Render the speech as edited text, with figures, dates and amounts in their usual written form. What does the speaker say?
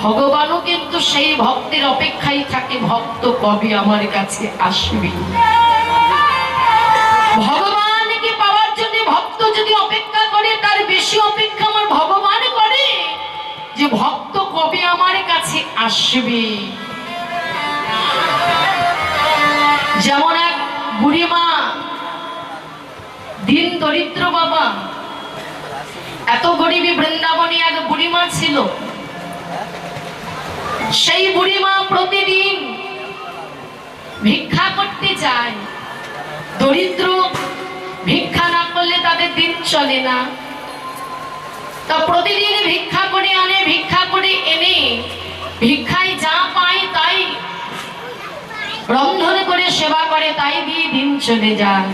ভগবানও কিন্তু সেই ভক্তের অপেক্ষায় থাকে, ভক্ত কবে আমার কাছে আসবে। ভগবানকে পাওয়ার জন্য ভক্ত যদি অপেক্ষা করে, তার বেশি অপেক্ষা আমার ভগবান করে যে ভক্ত কবে আমার কাছে আসবে। যেমন এক বুড়িমা, দিন দরিদ্র বাবা, এত গরিবী বৃন্দাবনে এক বুড়িমা ছিল। সেই বুড়িমা প্রতিদিন ভিক্ষা করতে যায়। দরিদ্র, ভিক্ষা না করলে তাদের দিন চলে না। তা প্রতিদিন ভিক্ষা করে আনে, ভিক্ষা করে এনে ভিক্ষায় যা পায় তাই রন্ধন করে সেবা করে, তাই দিয়ে দিন চলে যায়।